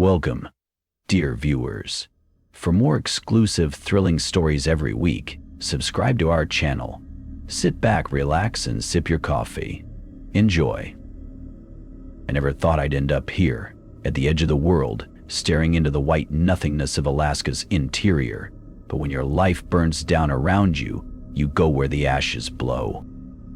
Welcome, dear viewers. For more exclusive, thrilling stories every week, subscribe to our channel. Sit back, relax, and sip your coffee. Enjoy. I never thought I'd end up here, at the edge of the world, staring into the white nothingness of Alaska's interior. But when your life burns down around you, you go where the ashes blow.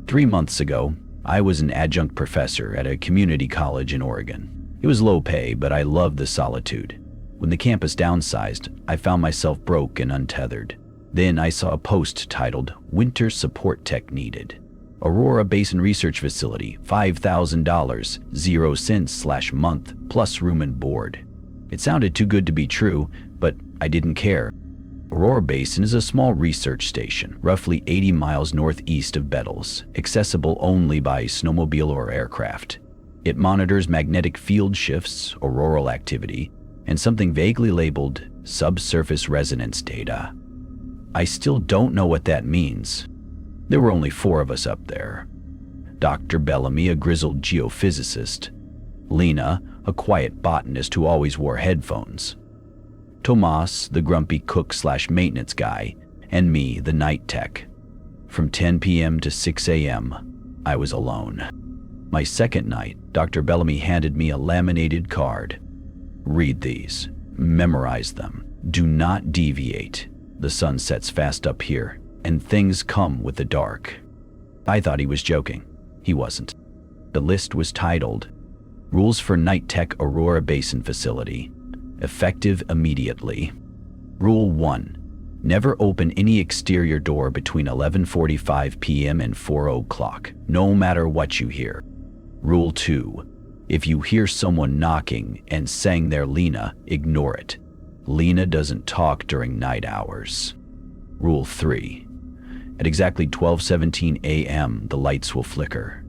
3 months ago, I was an adjunct professor at a community college in Oregon. It was low pay, but I loved the solitude. When the campus downsized, I found myself broke and untethered. Then I saw a post titled, "Winter Support Tech Needed." Aurora Basin Research Facility, $5,000, 0 cents/month, plus room and board. It sounded too good to be true, but I didn't care. Aurora Basin is a small research station, roughly 80 miles northeast of Bettles, accessible only by snowmobile or aircraft. It monitors magnetic field shifts, auroral activity, and something vaguely labeled subsurface resonance data. I still don't know what that means. There were only 4 of us up there. Dr. Bellamy, a grizzled geophysicist. Lena, a quiet botanist who always wore headphones. Tomas, the grumpy cook/maintenance guy, and me, the night tech. From 10 p.m. to 6 a.m., I was alone. My second night, Dr. Bellamy handed me a laminated card. Read these. Memorize them. Do not deviate. The sun sets fast up here, and things come with the dark. I thought he was joking. He wasn't. The list was titled, Rules for Night Tech Aurora Basin Facility. Effective immediately. Rule 1. Never open any exterior door between 11:45 p.m. and 4 o'clock, no matter what you hear. Rule 2. If you hear someone knocking and saying they're Lena, ignore it. Lena doesn't talk during night hours. Rule 3. At exactly 12:17 a.m., the lights will flicker.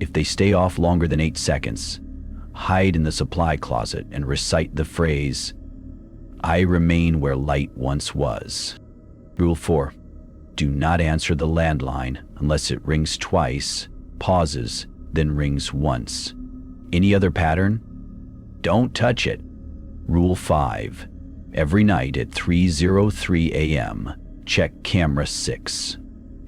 If they stay off longer than 8 seconds, hide in the supply closet and recite the phrase, "I remain where light once was." Rule 4. Do not answer the landline unless it rings twice, pauses, then rings once. Any other pattern? Don't touch it. Rule 5. Every night at 3:03 a.m., check camera 6.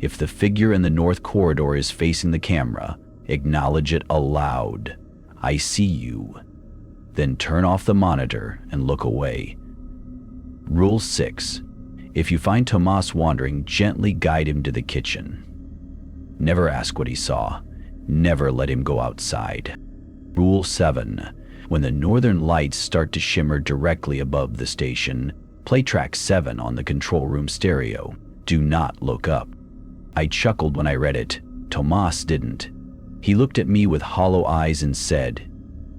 If the figure in the north corridor is facing the camera, acknowledge it aloud. I see you. Then turn off the monitor and look away. Rule 6. If you find Tomas wandering, gently guide him to the kitchen. Never ask what he saw. Never let him go outside. Rule 7. When the northern lights start to shimmer directly above the station, play track 7 on the control room stereo. Do not look up. I chuckled when I read it. Tomas didn't. He looked at me with hollow eyes and said,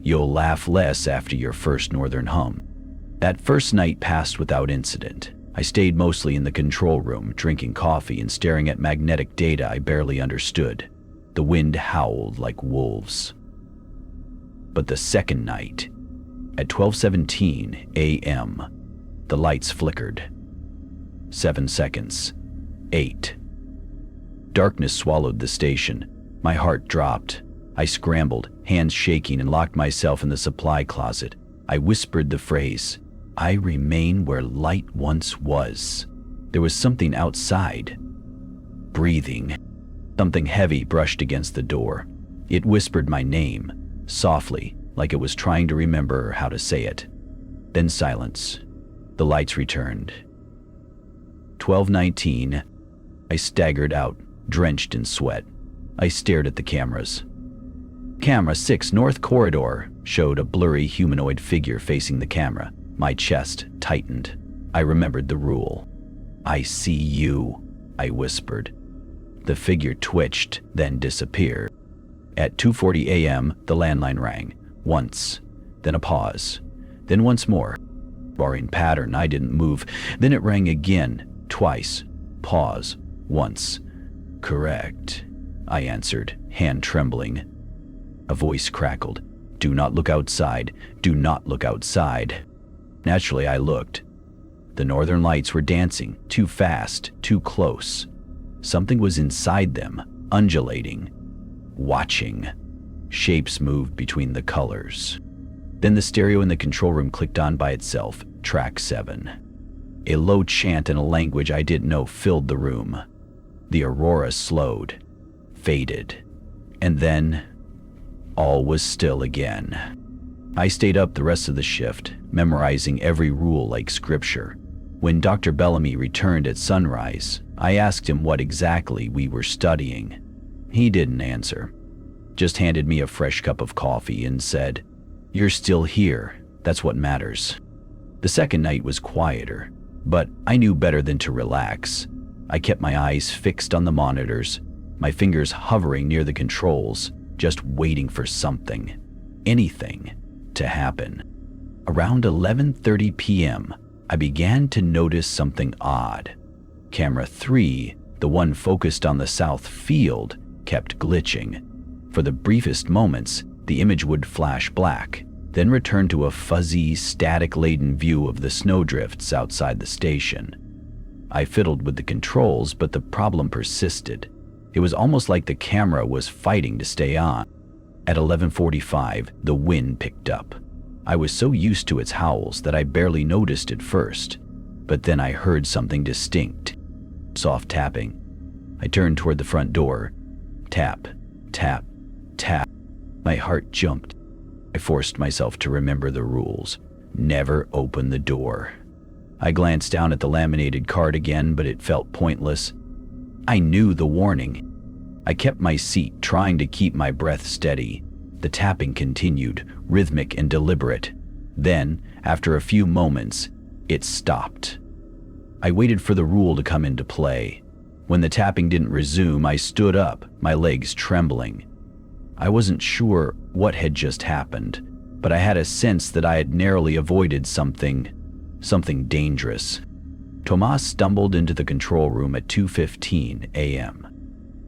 "You'll laugh less after your first northern hum." That first night passed without incident. I stayed mostly in the control room, drinking coffee and staring at magnetic data I barely understood. The wind howled like wolves. But the second night, at 12:17 a.m., the lights flickered. 7 seconds. 8. Darkness swallowed the station. My heart dropped. I scrambled, hands shaking, and locked myself in the supply closet. I whispered the phrase, "I remain where light once was." There was something outside. Breathing. Something heavy brushed against the door. It whispered my name, softly, like it was trying to remember how to say it. Then silence. The lights returned. 12:19. I staggered out, drenched in sweat. I stared at the cameras. Camera 6 North Corridor showed a blurry humanoid figure facing the camera. My chest tightened. I remembered the rule. "I see you," I whispered. The figure twitched, then disappeared. At 2:40 a.m., the landline rang. Once, then a pause, then once more. Boring pattern, I didn't move. Then it rang again, twice. Pause, once. "Correct," I answered, hand trembling. A voice crackled. "Do not look outside. Do not look outside." Naturally, I looked. The northern lights were dancing, too fast, too close. Something was inside them, undulating, watching. Shapes moved between the colors. Then the stereo in the control room clicked on by itself, track 7. A low chant in a language I didn't know filled the room. The aurora slowed, faded, and then all was still again. I stayed up the rest of the shift, memorizing every rule like scripture. When Dr. Bellamy returned at sunrise, I asked him what exactly we were studying. He didn't answer, just handed me a fresh cup of coffee and said, "You're still here, that's what matters." The second night was quieter, but I knew better than to relax. I kept my eyes fixed on the monitors, my fingers hovering near the controls, just waiting for something, anything, to happen. Around 11:30 p.m., I began to notice something odd. Camera 3, the one focused on the south field, kept glitching. For the briefest moments, the image would flash black, then return to a fuzzy, static-laden view of the snowdrifts outside the station. I fiddled with the controls, but the problem persisted. It was almost like the camera was fighting to stay on. At 11:45, the wind picked up. I was so used to its howls that I barely noticed at first, but then I heard something distinct. Soft tapping. I turned toward the front door. Tap, tap, tap. My heart jumped. I forced myself to remember the rules. Never open the door. I glanced down at the laminated card again, but it felt pointless. I knew the warning. I kept my seat, trying to keep my breath steady. The tapping continued, rhythmic and deliberate. Then, after a few moments, it stopped. I waited for the rule to come into play. When the tapping didn't resume, I stood up, my legs trembling. I wasn't sure what had just happened, but I had a sense that I had narrowly avoided something dangerous. Tomas stumbled into the control room at 2:15 a.m.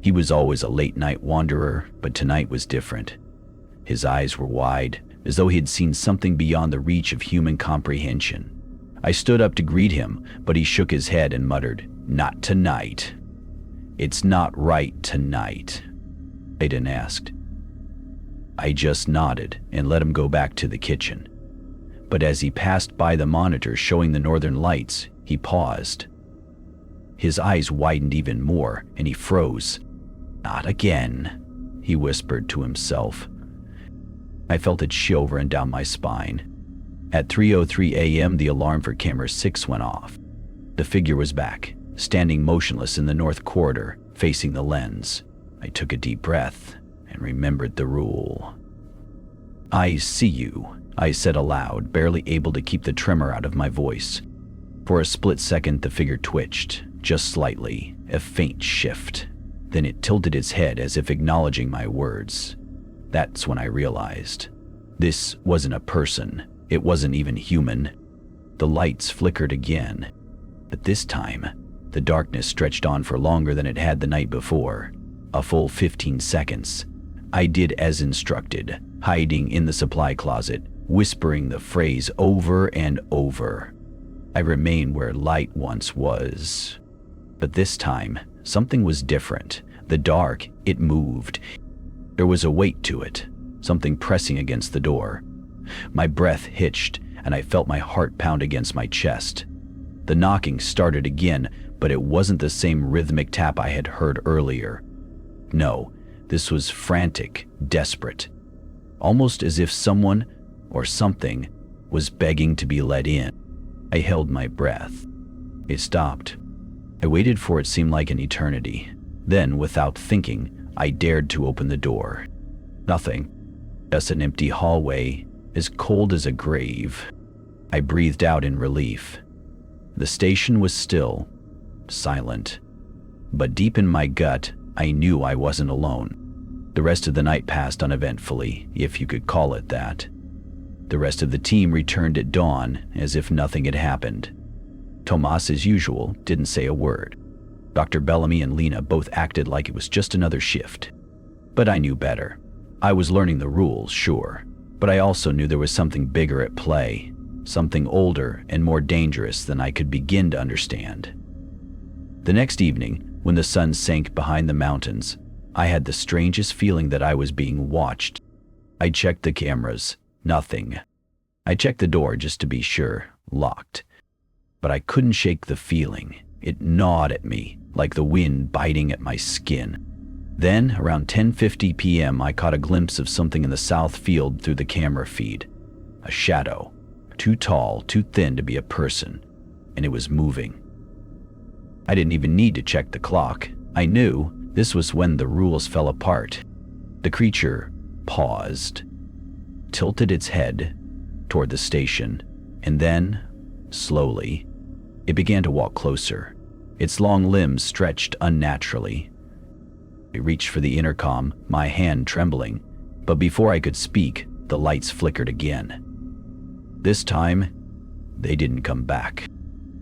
He was always a late-night wanderer, but tonight was different. His eyes were wide, as though he had seen something beyond the reach of human comprehension. I stood up to greet him, but he shook his head and muttered, "Not tonight. It's not right tonight." Aiden asked. I just nodded and let him go back to the kitchen. But as he passed by the monitor showing the northern lights, he paused. His eyes widened even more, and he froze. "Not again," he whispered to himself. I felt a chill run down my spine. At 3:03 a.m., the alarm for camera 6 went off. The figure was back, standing motionless in the north corridor, facing the lens. I took a deep breath and remembered the rule. "I see you," I said aloud, barely able to keep the tremor out of my voice. For a split second, the figure twitched, just slightly, a faint shift. Then it tilted its head as if acknowledging my words. That's when I realized. This wasn't a person. It wasn't even human. The lights flickered again. But this time, the darkness stretched on for longer than it had the night before. A full 15 seconds. I did as instructed, hiding in the supply closet, whispering the phrase over and over. I remained where light once was. But this time, something was different. The dark, it moved. There was a weight to it, something pressing against the door. My breath hitched, and I felt my heart pound against my chest. The knocking started again, but it wasn't the same rhythmic tap I had heard earlier. No, this was frantic, desperate. Almost as if someone, or something, was begging to be let in. I held my breath. It stopped. I waited for it seemed like an eternity. Then, without thinking, I dared to open the door. Nothing. Just an empty hallway, as cold as a grave. I breathed out in relief. The station was still, silent. But deep in my gut, I knew I wasn't alone. The rest of the night passed uneventfully, if you could call it that. The rest of the team returned at dawn, as if nothing had happened. Tomas, as usual, didn't say a word. Dr. Bellamy and Lena both acted like it was just another shift. But I knew better. I was learning the rules, sure, but I also knew there was something bigger at play, something older and more dangerous than I could begin to understand. The next evening, when the sun sank behind the mountains, I had the strangest feeling that I was being watched. I checked the cameras. Nothing. I checked the door just to be sure, locked. But I couldn't shake the feeling. It gnawed at me, like the wind biting at my skin. Then, around 10:50 p.m., I caught a glimpse of something in the south field through the camera feed. A shadow, too tall, too thin to be a person, and it was moving. I didn't even need to check the clock. I knew this was when the rules fell apart. The creature paused, tilted its head toward the station, and then, slowly, it began to walk closer. Its long limbs stretched unnaturally. I reached for the intercom, my hand trembling, but before I could speak, the lights flickered again. This time, they didn't come back.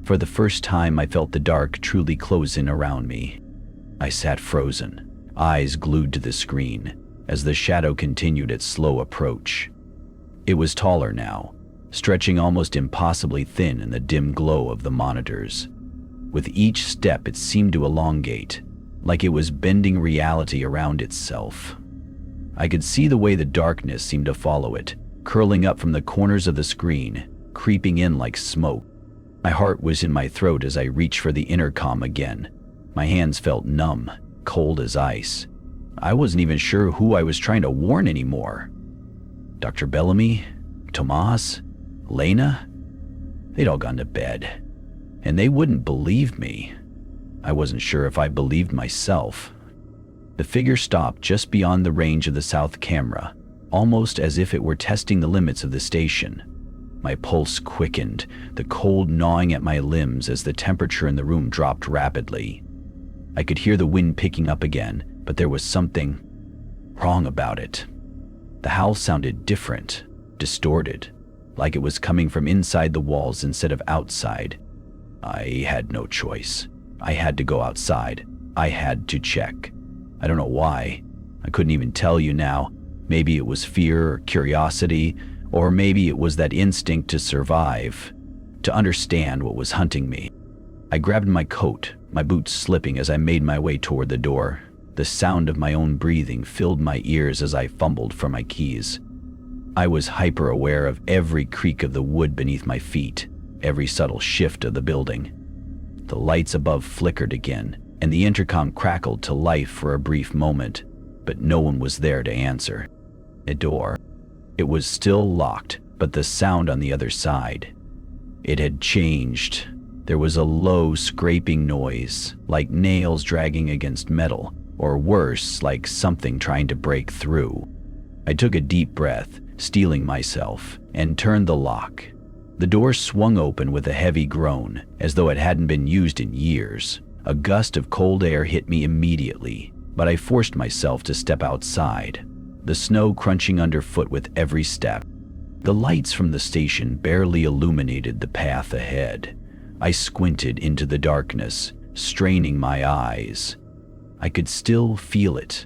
For the first time, I felt the dark truly close in around me. I sat frozen, eyes glued to the screen, as the shadow continued its slow approach. It was taller now, stretching almost impossibly thin in the dim glow of the monitors. With each step, it seemed to elongate, like it was bending reality around itself. I could see the way the darkness seemed to follow it, curling up from the corners of the screen, creeping in like smoke. My heart was in my throat as I reached for the intercom again. My hands felt numb, cold as ice. I wasn't even sure who I was trying to warn anymore. Dr. Bellamy? Tomas? Lena? They'd all gone to bed, and they wouldn't believe me. I wasn't sure if I believed myself. The figure stopped just beyond the range of the south camera, almost as if it were testing the limits of the station. My pulse quickened, the cold gnawing at my limbs as the temperature in the room dropped rapidly. I could hear the wind picking up again, but there was something wrong about it. The howl sounded different, distorted, like it was coming from inside the walls instead of outside. I had no choice. I had to go outside. I had to check. I don't know why. I couldn't even tell you now. Maybe it was fear or curiosity, or maybe it was that instinct to survive, to understand what was hunting me. I grabbed my coat, my boots slipping as I made my way toward the door. The sound of my own breathing filled my ears as I fumbled for my keys. I was hyper-aware of every creak of the wood beneath my feet, every subtle shift of the building. The lights above flickered again, and the intercom crackled to life for a brief moment, but no one was there to answer. A door. It was still locked, but the sound on the other side. It had changed. There was a low, scraping noise, like nails dragging against metal, or worse, like something trying to break through. I took a deep breath, steeling myself, and turned the lock. The door swung open with a heavy groan, as though it hadn't been used in years. A gust of cold air hit me immediately, but I forced myself to step outside, the snow crunching underfoot with every step. The lights from the station barely illuminated the path ahead. I squinted into the darkness, straining my eyes. I could still feel it,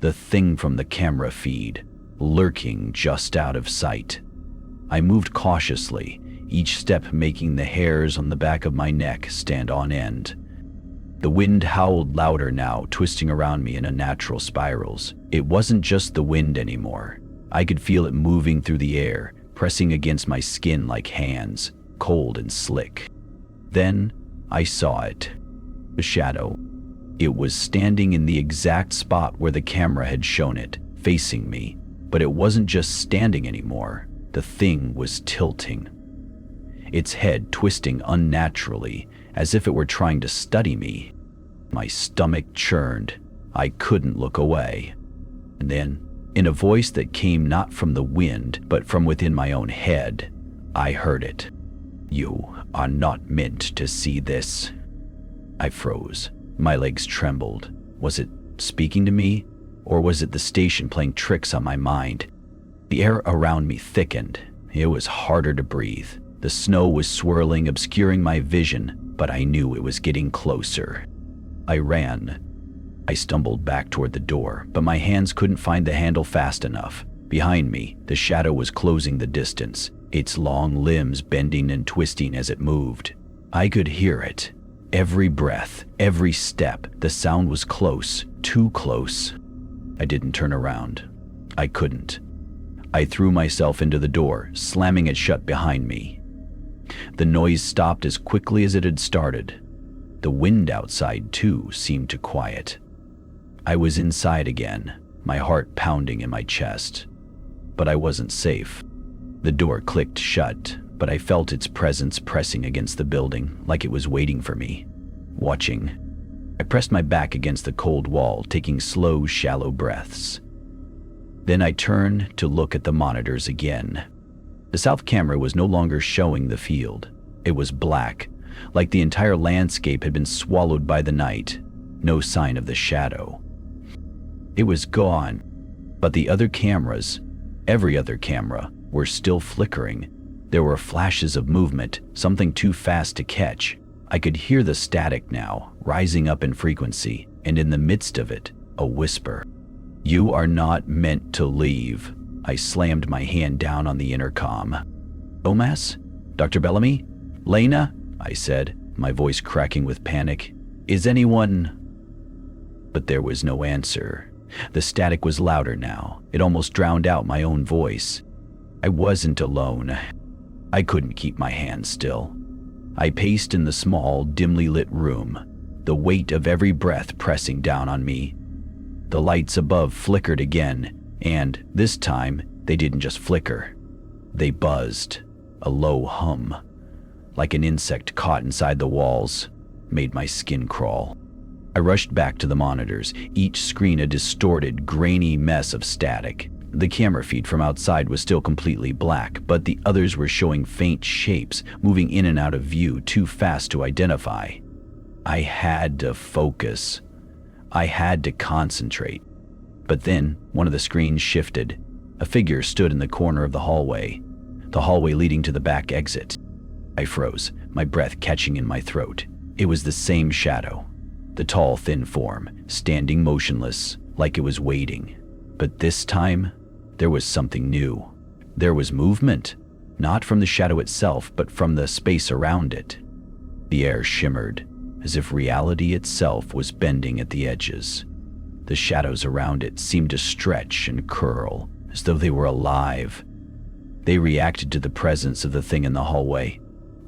the thing from the camera feed, lurking just out of sight. I moved cautiously, each step making the hairs on the back of my neck stand on end. The wind howled louder now, twisting around me in unnatural spirals. It wasn't just the wind anymore. I could feel it moving through the air, pressing against my skin like hands, cold and slick. Then I saw it. A shadow. It was standing in the exact spot where the camera had shown it, facing me. But it wasn't just standing anymore. The thing was tilting. Its head twisting unnaturally, as if it were trying to study me. My stomach churned. I couldn't look away. And then, in a voice that came not from the wind, but from within my own head, I heard it. "You are not meant to see this." I froze. My legs trembled. Was it speaking to me? Or was it the station playing tricks on my mind? The air around me thickened. It was harder to breathe. The snow was swirling, obscuring my vision, but I knew it was getting closer. I ran. I stumbled back toward the door, but my hands couldn't find the handle fast enough. Behind me, the shadow was closing the distance, its long limbs bending and twisting as it moved. I could hear it. Every breath, every step, the sound was close, too close. I didn't turn around. I couldn't. I threw myself into the door, slamming it shut behind me. The noise stopped as quickly as it had started. The wind outside, too, seemed to quiet. I was inside again, my heart pounding in my chest. But I wasn't safe. The door clicked shut, but I felt its presence pressing against the building like it was waiting for me, watching. I pressed my back against the cold wall, taking slow, shallow breaths. Then I turned to look at the monitors again. The south camera was no longer showing the field. It was black, like the entire landscape had been swallowed by the night. No sign of the shadow. It was gone, but the other cameras, every other camera, were still flickering. There were flashes of movement, something too fast to catch. I could hear the static now, rising up in frequency, and in the midst of it, a whisper. "You are not meant to leave." I slammed my hand down on the intercom. "Omas? Dr. Bellamy? Lena?" I said, my voice cracking with panic. "Is anyone—" But there was no answer. The static was louder now. It almost drowned out my own voice. I wasn't alone. I couldn't keep my hands still. I paced in the small, dimly lit room, the weight of every breath pressing down on me. The lights above flickered again, and this time they didn't just flicker. They buzzed, a low hum, like an insect caught inside the walls, made my skin crawl. I rushed back to the monitors, each screen a distorted, grainy mess of static. The camera feed from outside was still completely black, but the others were showing faint shapes, moving in and out of view too fast to identify. I had to focus. I had to concentrate. But then, one of the screens shifted. A figure stood in the corner of the hallway leading to the back exit. I froze, my breath catching in my throat. It was the same shadow. The tall, thin form, standing motionless, like it was waiting. But this time, there was something new. There was movement, not from the shadow itself, but from the space around it. The air shimmered, as if reality itself was bending at the edges. The shadows around it seemed to stretch and curl, as though they were alive. They reacted to the presence of the thing in the hallway,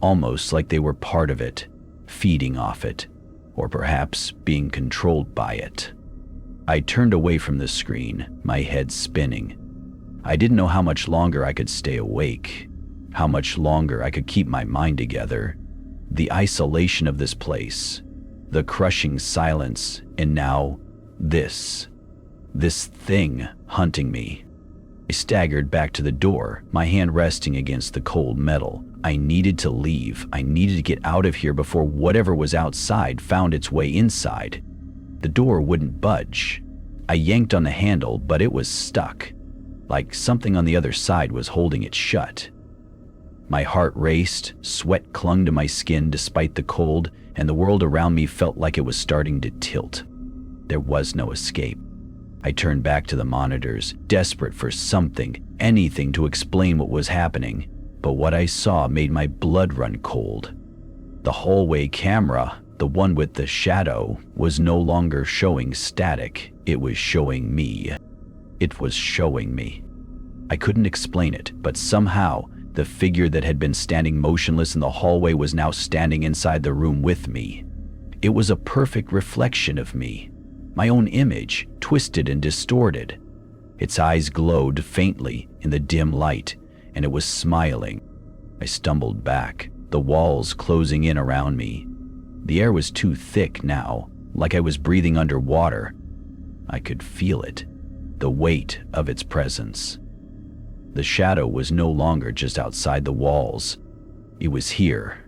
almost like they were part of it, feeding off it, or perhaps being controlled by it. I turned away from the screen, my head spinning. I didn't know how much longer I could stay awake, how much longer I could keep my mind together. The isolation of this place, the crushing silence, and now this thing hunting me. I staggered back to the door, my hand resting against the cold metal. I needed to leave. I needed to get out of here before whatever was outside found its way inside. The door wouldn't budge. I yanked on the handle, but it was stuck, like something on the other side was holding it shut. My heart raced, sweat clung to my skin despite the cold, and the world around me felt like it was starting to tilt. There was no escape. I turned back to the monitors, desperate for something, anything to explain what was happening, but what I saw made my blood run cold. The hallway camera, the one with the shadow, was no longer showing static. It was showing me. It was showing me. I couldn't explain it, but somehow, the figure that had been standing motionless in the hallway was now standing inside the room with me. It was a perfect reflection of me, my own image, twisted and distorted. Its eyes glowed faintly in the dim light, and it was smiling. I stumbled back, the walls closing in around me. The air was too thick now, like I was breathing underwater. I could feel it, the weight of its presence. The shadow was no longer just outside the walls. It was here,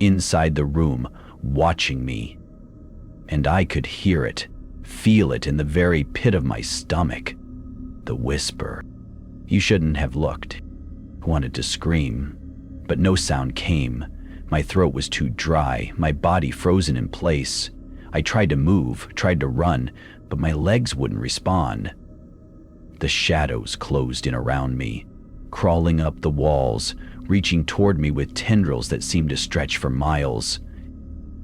inside the room, watching me. And I could hear it, feel it in the very pit of my stomach. The whisper. You shouldn't have looked. I wanted to scream, but no sound came. My throat was too dry, my body frozen in place. I tried to move, tried to run, but my legs wouldn't respond. The shadows closed in around me, crawling up the walls, reaching toward me with tendrils that seemed to stretch for miles.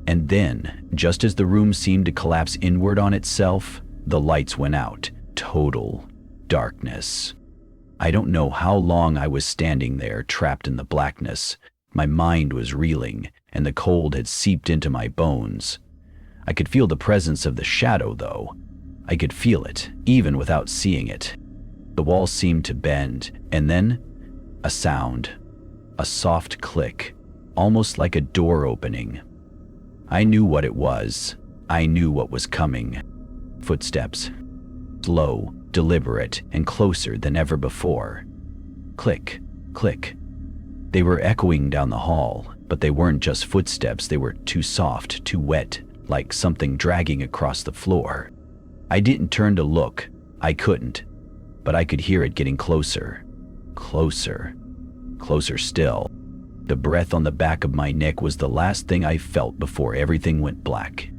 And then, just as the room seemed to collapse inward on itself, the lights went out. Total darkness. I don't know how long I was standing there, trapped in the blackness. My mind was reeling, and the cold had seeped into my bones. I could feel the presence of the shadow, though. I could feel it, even without seeing it. The wall seemed to bend, and then a sound. A soft click, almost like a door opening. I knew what it was. I knew what was coming. Footsteps. Slow, deliberate, and closer than ever before. Click, click. They were echoing down the hall, but they weren't just footsteps. They were too soft, too wet, like something dragging across the floor. I didn't turn to look. I couldn't. But I could hear it getting closer. Closer. Closer still. The breath on the back of my neck was the last thing I felt before everything went black.